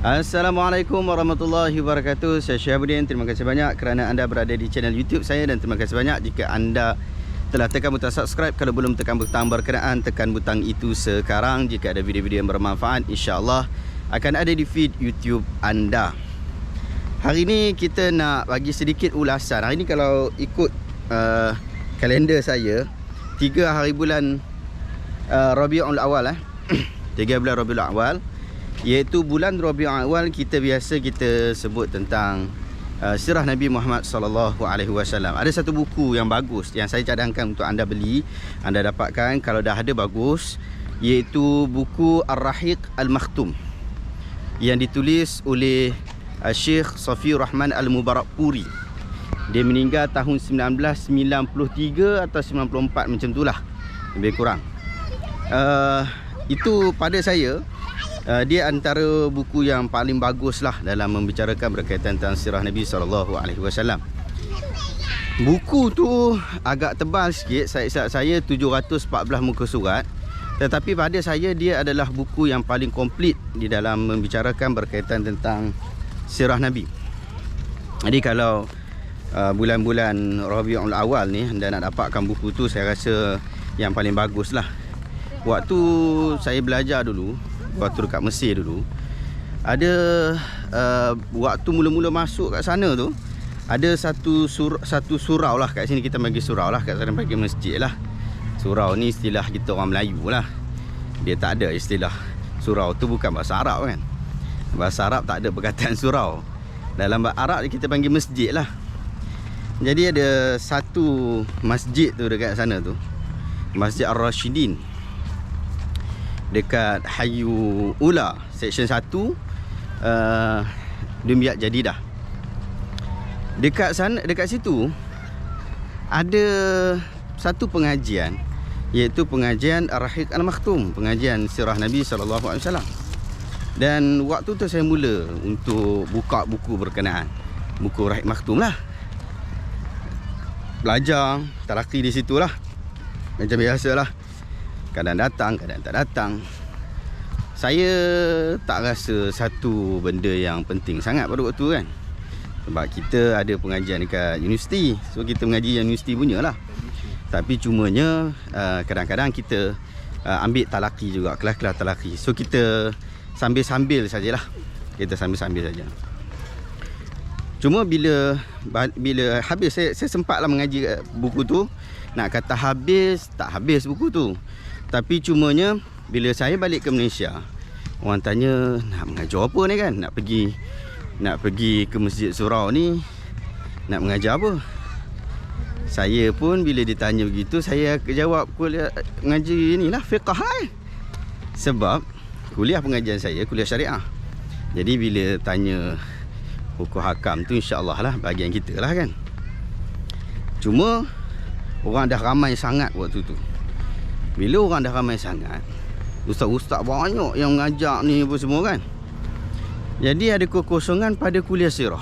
Assalamualaikum warahmatullahi wabarakatuh. Saya Syahabuddin. Terima kasih banyak kerana anda berada di channel YouTube saya. Dan terima kasih banyak jika anda telah tekan butang subscribe. Kalau belum tekan butang berkenaan, tekan butang itu sekarang. Jika ada video-video yang bermanfaat, insyaAllah akan ada di feed YouTube anda. Hari ini kita nak bagi sedikit ulasan. Hari ini kalau ikut kalender saya, 3 hari bulan Rabiul Awal 3 bulan Rabiul Awal, iaitu bulan Rabiul Awal kita sebut tentang sirah Nabi Muhammad sallallahu alaihi wasallam. Ada satu buku yang bagus yang saya cadangkan untuk anda beli, anda dapatkan kalau dah ada bagus, iaitu buku Ar-Rahiq Al-Makhtum yang ditulis oleh Syekh Safiur Rahman Al-Mubarakpuri. Dia meninggal tahun 1993 atau 94 macam itulah, lebih kurang. Itu pada saya dia antara buku yang paling bagus lah dalam membicarakan berkaitan tentang sirah Nabi SAW. Buku tu agak tebal sikit, saya 714 muka surat. Tetapi pada saya dia adalah buku yang paling komplit di dalam membicarakan berkaitan tentang sirah Nabi. Jadi kalau bulan-bulan Rabiul Awal ni anda nak dapatkan buku tu, saya rasa yang paling bagus lah. Waktu saya belajar dulu, waktu dekat Mesir dulu, ada waktu mula-mula masuk kat sana tu, ada satu surau lah. Kat sini kita bagi surau lah, kat sana bagi masjid lah. Surau ni istilah kita orang Melayu lah. Dia tak ada istilah surau tu, bukan bahasa Arab kan. Bahasa Arab tak ada perkataan surau. Dalam bahasa Arab kita panggil masjid lah. Jadi ada satu masjid tu dekat sana tu, Masjid Ar-Rashidin, dekat Hayu Ula, Seksyen 1, Dumbiat Jadidah. Dekat sana, dekat situ ada satu pengajian, iaitu pengajian Ar-Rahiq Al-Makhtum, pengajian sirah Nabi SAW. Dan waktu tu saya mula untuk buka buku berkenaan, buku Rahiq Makhtum lah. Belajar, talaqi di situ lah, macam biasa lah. Kadang datang, kadang tak datang. Saya tak rasa satu benda yang penting sangat pada waktu kan. Sebab kita ada pengajian dekat universiti, so kita mengaji yang universiti punya lah. Tapi cumanya kadang-kadang kita ambil talaqi juga, kelas-kelas talaqi. So kita sambil-sambil sajalah. Kita sambil-sambil saja. Cuma bila habis, saya sempatlah mengaji buku tu. Nak kata habis, tak habis buku tu. Tapi cumanya bila saya balik ke Malaysia, orang tanya, nak mengajar apa ni kan? Nak pergi ke Masjid Surau ni, nak mengajar apa? Saya pun bila ditanya begitu, saya jawab kuliah mengaji inilah, fiqh lah. Sebab kuliah pengajian saya kuliah syariah. Jadi bila tanya hukum hakam tu, insya-Allah lah bahagian kita lah kan. Cuma orang dah ramai sangat waktu tu. Bila orang dah ramai sangat, ustaz-ustaz banyak yang mengajar ni apa semua kan. Jadi ada kekosongan pada kuliah sirah.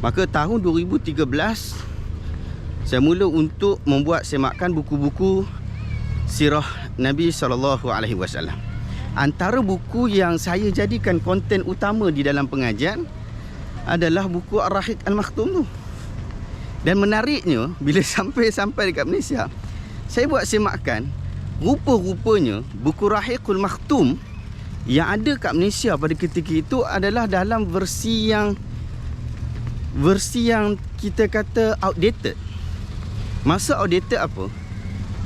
Maka tahun 2013 saya mula untuk membuat semakan buku-buku sirah Nabi SAW. Antara buku yang saya jadikan konten utama di dalam pengajian adalah buku Ar-Rahiq Al-Makhtum tu. Dan menariknya, bila sampai dekat Malaysia, saya buat semakan, rupa-rupanya buku Rahiqul Makhtum yang ada kat Malaysia pada ketika itu adalah dalam versi yang kita kata outdated. Masa outdated apa?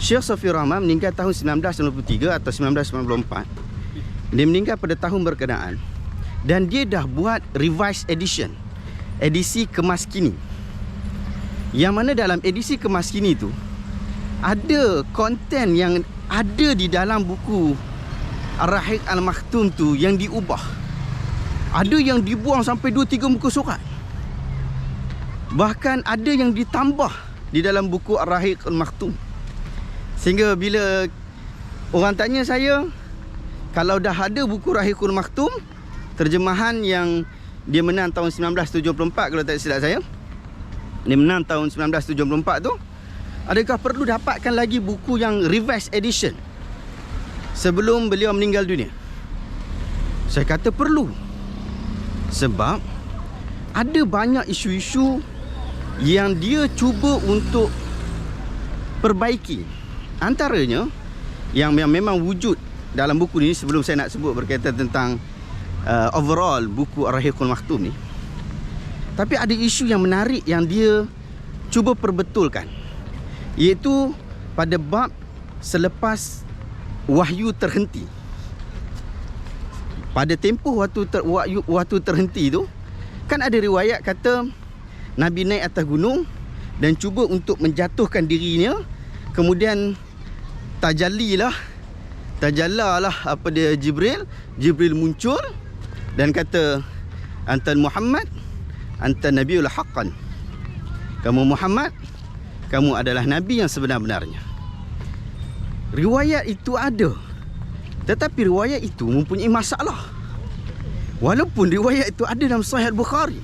Syekh Safiur Rahman meninggal tahun 1993 atau 1994. Dia meninggal pada tahun berkenaan. Dan dia dah buat revised edition, edisi kemas kini. Yang mana dalam edisi kemas kini tu ada konten yang ada di dalam buku Ar-Rahiq Al-Makhtum tu yang diubah. Ada yang dibuang sampai 2-3 muka surat. Bahkan ada yang ditambah di dalam buku Ar-Rahiq Al-Makhtum. Sehingga bila orang tanya saya, kalau dah ada buku Rahiqul Makhtum, terjemahan yang dia menang tahun 1974 kalau tak silap saya, dia menang tahun 1974 tu, adakah perlu dapatkan lagi buku yang revised edition sebelum beliau meninggal dunia? Saya kata perlu. Sebab ada banyak isu-isu yang dia cuba untuk perbaiki. Antaranya yang memang wujud dalam buku ni, sebelum saya nak sebut berkaitan tentang overall buku Ar-Rahiqul Maktum ni. Tapi ada isu yang menarik yang dia cuba perbetulkan, iaitu pada bab selepas wahyu terhenti. Pada tempoh waktu terhenti tu, kan ada riwayat kata Nabi naik atas gunung dan cuba untuk menjatuhkan dirinya. Kemudian tajallalah apa dia, Jibril muncul dan kata, Anta Muhammad, anta nabiyul haqqan. Kamu Muhammad, kamu adalah nabi yang sebenar-benarnya. Riwayat itu ada, tetapi riwayat itu mempunyai masalah. Walaupun riwayat itu ada dalam Sahih Al-Bukhari,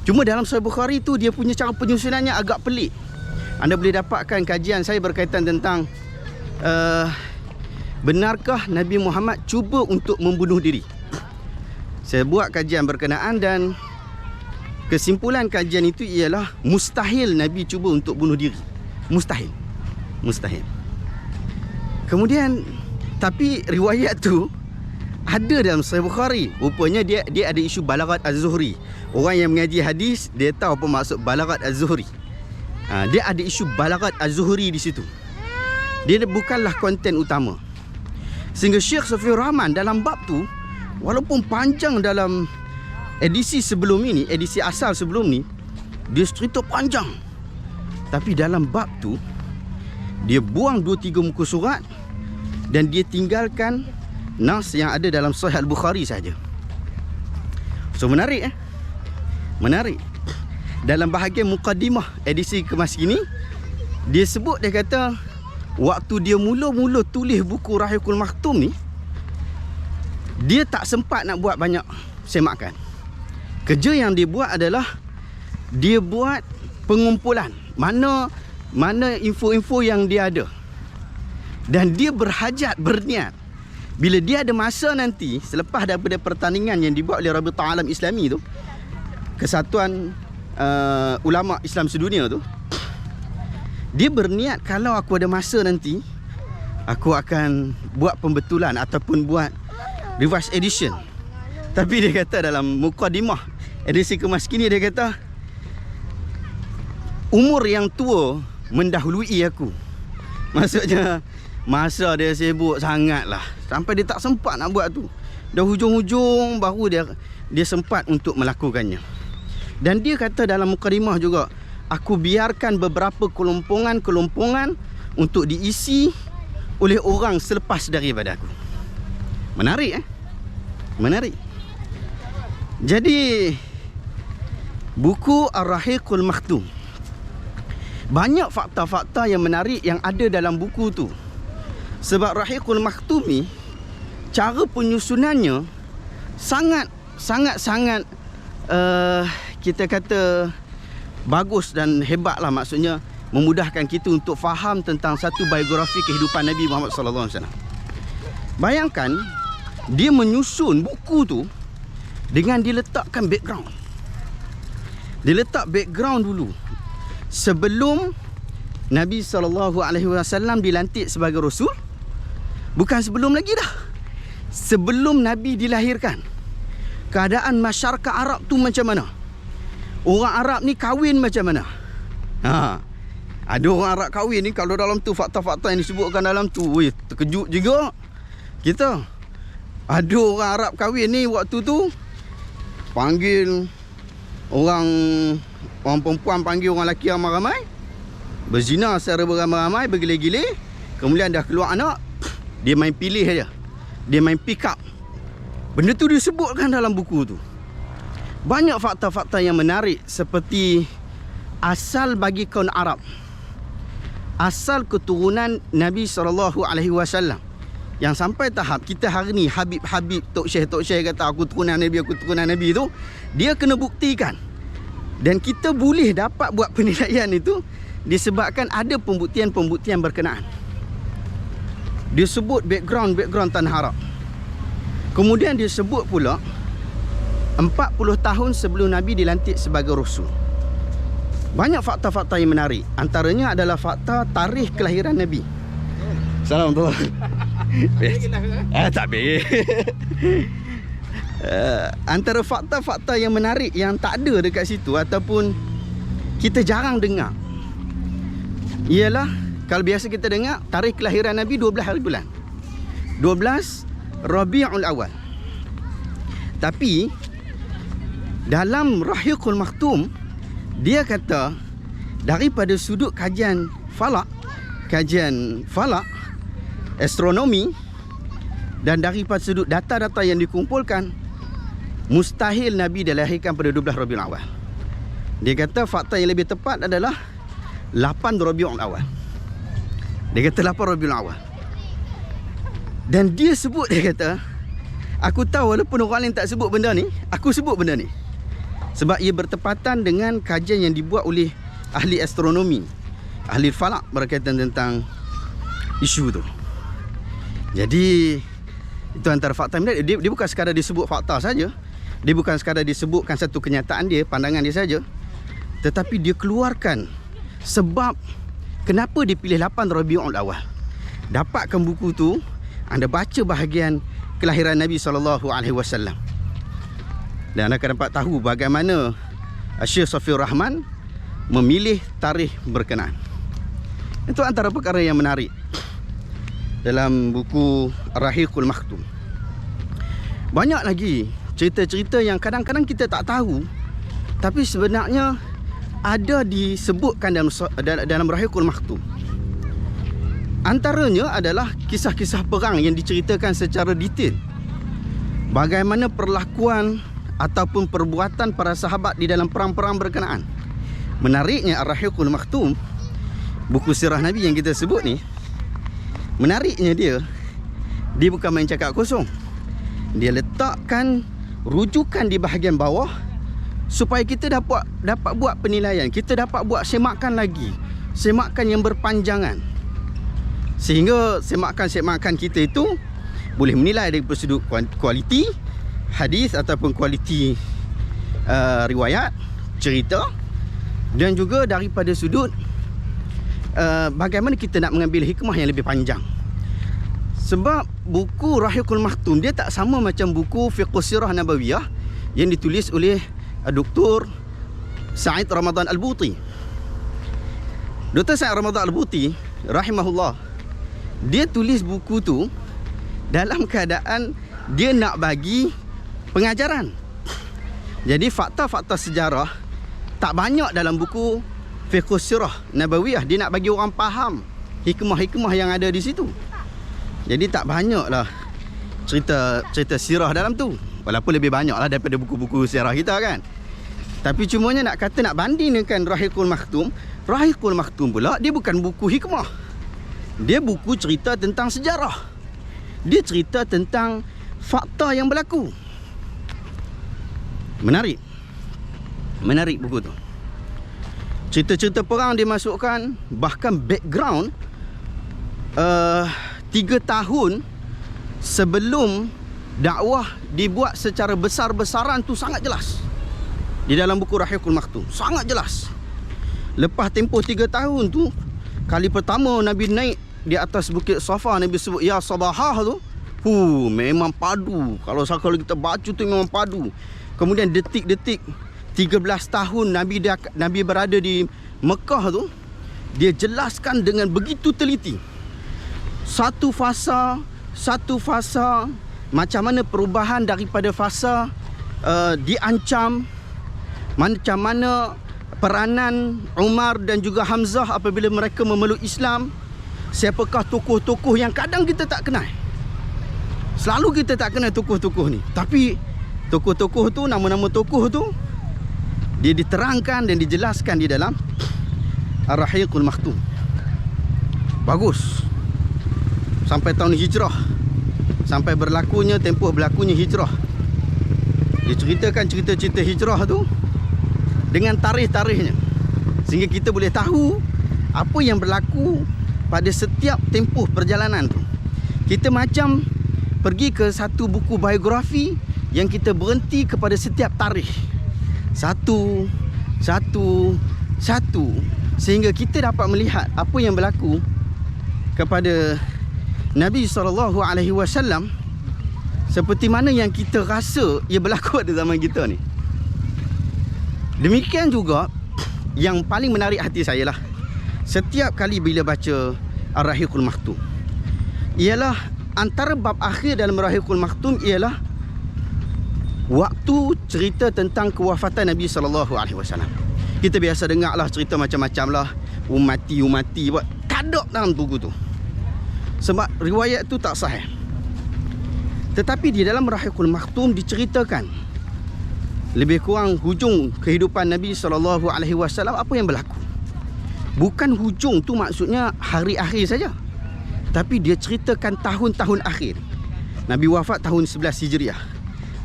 cuma dalam Sahih Bukhari tu dia punya cara penyusunannya agak pelik. Anda boleh dapatkan kajian saya berkaitan tentang benarkah Nabi Muhammad cuba untuk membunuh diri. Saya buat kajian berkenaan dan kesimpulan kajian itu ialah mustahil Nabi cuba untuk bunuh diri. Mustahil. Kemudian, tapi riwayat tu ada dalam Sahih Bukhari. Rupanya dia ada isu balaghat az-Zuhri. Orang yang mengaji hadis, dia tahu apa maksud balaghat az-Zuhri. Dia ada isu balaghat az-Zuhri di situ. Dia bukanlah konten utama. Sehingga Syekh Safiur Rahman dalam bab tu, walaupun panjang dalam edisi sebelum ini, edisi asal sebelum ni, dia cerita panjang. Tapi dalam bab tu, dia buang 2-3 muka surat dan dia tinggalkan nas yang ada dalam Sahih Al-Bukhari saja. So menarik Menarik. Dalam bahagian muqaddimah edisi kemas kini, dia sebut, dia kata waktu dia mula-mula tulis buku Rahiqul Maktum ni, dia tak sempat nak buat banyak semakan. Kerja yang dia buat adalah dia buat pengumpulan mana info-info yang dia ada. Dan dia berniat bila dia ada masa nanti selepas daripada pertandingan yang dibuat oleh Rabitah Alam Islami tu, Kesatuan Ulama Islam Sedunia tu, dia berniat kalau aku ada masa nanti, aku akan buat pembetulan ataupun buat revised edition. Tapi dia kata dalam muqaddimah edisi kemas kini, dia kata umur yang tua mendahului aku. Maksudnya masa dia sibuk sangat lah, sampai dia tak sempat nak buat tu. Dah hujung-hujung baru dia sempat untuk melakukannya. Dan dia kata dalam muqaddimah juga, aku biarkan beberapa kelompongan untuk diisi oleh orang selepas daripada aku. Menarik Menarik. Jadi buku Ar-Rahiqul Maktum, banyak fakta-fakta yang menarik yang ada dalam buku tu. Sebab Rahiqul Maktum ni, cara penyusunannya sangat kita kata bagus dan hebat lah. Maksudnya memudahkan kita untuk faham tentang satu biografi kehidupan Nabi Muhammad SAW. Bayangkan, dia menyusun buku tu dengan diletakkan background. Dia letak background dulu sebelum Nabi SAW dilantik sebagai Rasul. Bukan sebelum lagi dah, sebelum Nabi dilahirkan. Keadaan masyarakat Arab tu macam mana? Orang Arab ni kahwin macam mana? Ada orang Arab kahwin ni, kalau dalam tu fakta-fakta yang disebutkan dalam tu, terkejut juga kita. Ada orang Arab kahwin ni, waktu tu panggil orang perempuan, panggil orang lelaki ramai-ramai, berzina secara beramai-ramai, bergile-gile. Kemudian dah keluar anak, dia main pilih saja, dia main pick up. Benda tu disebutkan dalam buku tu. Banyak fakta-fakta yang menarik, seperti asal bagi kaum Arab, asal keturunan Nabi SAW, yang sampai tahap kita hari ni Habib-Habib, Tok Syekh kata aku turunan Nabi tu, dia kena buktikan. Dan kita boleh dapat buat penilaian itu disebabkan ada pembuktian berkenaan. Dia sebut background Tanah Arab. Kemudian dia sebut pula 40 tahun sebelum Nabi dilantik sebagai Rasul. Banyak fakta-fakta yang menarik. Antaranya adalah fakta tarikh kelahiran Nabi. Assalamualaikum. Tak boleh. Antara fakta-fakta yang menarik yang tak ada dekat situ ataupun kita jarang dengar ialah, kalau biasa kita dengar tarikh kelahiran Nabi 12 hari bulan, 12 Rabiul Awal. Tapi dalam Rahiqul Maktum dia kata daripada sudut kajian falak, astronomi, dan daripada sudut data-data yang dikumpulkan, mustahil Nabi dilahirkan pada 12 Rabiul Awal. Dia kata fakta yang lebih tepat adalah 8 Rabiul Awal. Dia kata 8 Rabiul Awal. Dan dia sebut, dia kata, aku tahu walaupun orang lain tak sebut benda ni, aku sebut benda ni sebab ia bertepatan dengan kajian yang dibuat oleh ahli astronomi, ahli falak berkaitan tentang isu tu. Jadi itu antara fakta menarik. Dia bukan sekadar disebut fakta saja. Dia bukan sekadar disebutkan satu kenyataan dia, pandangan dia saja, tetapi dia keluarkan sebab kenapa dia pilih 8 Rabiul Awal. Dapatkan buku tu, anda baca bahagian kelahiran Nabi SAW, dan anda akan dapat tahu bagaimana Syekh Safiur Rahman memilih tarikh berkenaan. Itu antara perkara yang menarik dalam buku Rahiqul Maktum. Banyak lagi cerita-cerita yang kadang-kadang kita tak tahu, tapi sebenarnya ada disebutkan dalam Rahiqul Maktum. Antaranya adalah kisah-kisah perang yang diceritakan secara detail. Bagaimana perlakuan ataupun perbuatan para sahabat di dalam perang-perang berkenaan. Menariknya Ar-Rahiqul Maktum, buku sirah Nabi yang kita sebut ni, menariknya dia bukan main cakap kosong. Dia letakkan rujukan di bahagian bawah supaya kita dapat buat penilaian, kita dapat buat semakan lagi, semakan yang berpanjangan, sehingga semakan kita itu boleh menilai dari sudut kualiti hadis ataupun kualiti riwayat, cerita, dan juga daripada sudut bagaimana kita nak mengambil hikmah yang lebih panjang. Sebab buku Rahiqul Maktum dia tak sama macam buku Fiqh Sirah Nabawiyah yang ditulis oleh Dr. Said Ramadan Al-Buti. Dr. Said Ramadan Al-Buti rahimahullah, dia tulis buku tu dalam keadaan dia nak bagi pengajaran. Jadi fakta-fakta sejarah tak banyak dalam buku Fiqh Sirah Nabawiyah. Dia nak bagi orang faham hikmah-hikmah yang ada di situ. Jadi tak banyaklah cerita sirah dalam tu. Walaupun lebih banyaklah daripada buku-buku sirah kita kan. Tapi cumanya nak kata nak banding dengan Rahiqul Maktum, Rahiqul Maktum pula dia bukan buku hikmah. Dia buku cerita tentang sejarah. Dia cerita tentang fakta yang berlaku. Menarik buku tu. Cerita-cerita perang dia masukkan, bahkan background 3 tahun sebelum dakwah dibuat secara besar-besaran tu sangat jelas. Di dalam buku Rahiqul Maktum sangat jelas. Lepas tempoh 3 tahun tu, kali pertama Nabi naik di atas bukit Safa, Nabi sebut ya Sabahah tu, memang padu. Kalau kita baca tu memang padu. Kemudian detik-detik 13 tahun Nabi berada di Mekah tu, dia jelaskan dengan begitu teliti. Satu fasa, macam mana perubahan daripada fasa diancam, macam mana peranan Umar dan juga Hamzah apabila mereka memeluk Islam. Siapakah tokoh-tokoh yang kadang kita tak kenal. Selalu kita tak kenal tokoh-tokoh ni, tapi tokoh-tokoh tu, nama-nama tokoh tu dia diterangkan dan dijelaskan di dalam Ar-Rahiqul Maktum. Bagus. Sampai tahun hijrah, sampai tempoh berlakunya hijrah. Diceritakan cerita-cerita hijrah tu dengan tarikh-tarikhnya, sehingga kita boleh tahu apa yang berlaku pada setiap tempoh perjalanan tu. Kita macam pergi ke satu buku biografi yang kita berhenti kepada setiap tarikh. Satu, sehingga kita dapat melihat apa yang berlaku kepada Nabi SAW seperti mana yang kita rasa ia berlaku pada zaman kita ni. Demikian juga yang paling menarik hati saya lah, setiap kali bila baca Ar-Rahiqul Maktum, ialah antara bab akhir dalam Ar-Rahiqul Maktum ialah waktu cerita tentang kewafatan Nabi SAW. Kita biasa dengar lah cerita macam-macam lah, umati buat kadok dalam buku tu, sebab riwayat tu tak sahih. Tetapi di dalam Ar-Rahiqul Maktum diceritakan lebih kurang hujung kehidupan Nabi SAW, apa yang berlaku. Bukan hujung tu maksudnya hari akhir saja, tapi dia ceritakan tahun-tahun akhir. Nabi wafat tahun 11 Hijriah.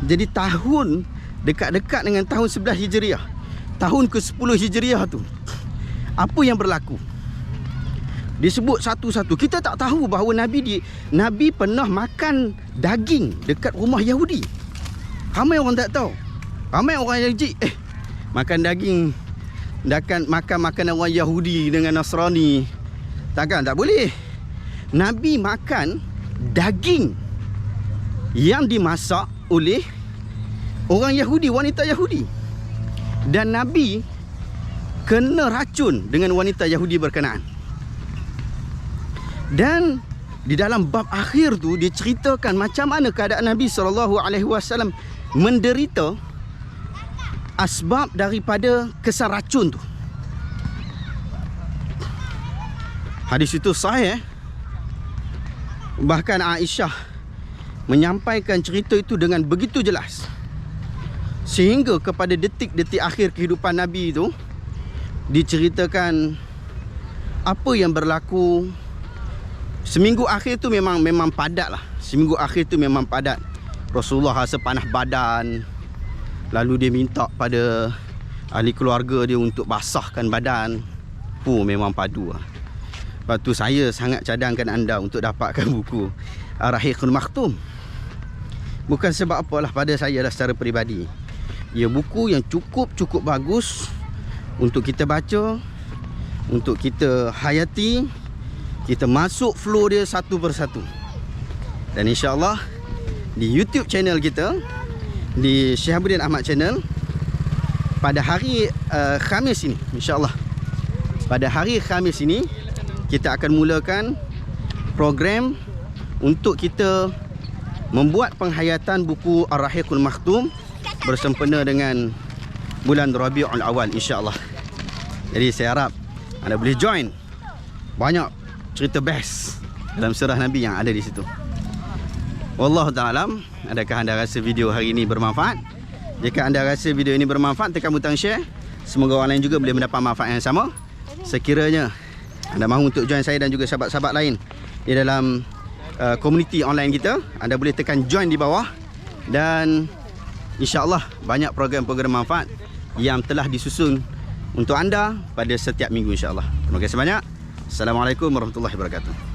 Jadi tahun dekat-dekat dengan tahun 11 Hijriah, tahun ke-10 Hijriah tu, apa yang berlaku? Disebut satu-satu. Kita tak tahu bahawa Nabi pernah makan daging dekat rumah Yahudi. Ramai orang tak tahu. Ramai orang yang jijik, makan daging, makan makanan orang Yahudi dengan Nasrani. Takkan tak boleh. Nabi makan daging yang dimasak oleh orang Yahudi, wanita Yahudi. Dan Nabi kena racun dengan wanita Yahudi berkenaan. Dan di dalam bab akhir tu dia ceritakan macam mana keadaan Nabi SAW menderita asbab daripada kesan racun tu. Hadis itu sahih. Bahkan Aisyah menyampaikan cerita itu dengan begitu jelas, sehingga kepada detik-detik akhir kehidupan Nabi itu diceritakan apa yang berlaku. Seminggu akhir tu memang padat lah. Seminggu akhir tu memang padat. Rasulullah rasa panas badan, lalu dia minta pada ahli keluarga dia untuk basahkan badan. Memang padu lah. Lepas tu saya sangat cadangkan anda untuk dapatkan buku Ar-Rahiqul Maktum. Bukan sebab apalah, pada saya lah secara peribadi, ia buku yang cukup bagus untuk kita baca, untuk kita hayati, kita masuk flow dia satu persatu. Dan insya-Allah di YouTube channel kita, di Syihabuddin Ahmad Channel, pada hari Khamis ini, insya-Allah pada hari Khamis ini kita akan mulakan program untuk kita membuat penghayatan buku Ar-Rahiqul Maktum bersempena dengan bulan Rabiul Awal, insya-Allah. Jadi saya harap anda boleh join. Banyak cerita best dalam sirah Nabi yang ada di situ. Wallahu ta'ala alam. Adakah anda rasa video hari ini bermanfaat? Jika anda rasa video ini bermanfaat, tekan butang share. Semoga orang lain juga boleh mendapat manfaat yang sama. Sekiranya anda mahu untuk join saya dan juga sahabat-sahabat lain di dalam komuniti online kita, anda boleh tekan join di bawah. Dan insya-Allah banyak program-program manfaat yang telah disusun untuk anda pada setiap minggu, insya-Allah. Terima kasih banyak. Assalamualaikum warahmatullahi wabarakatuh.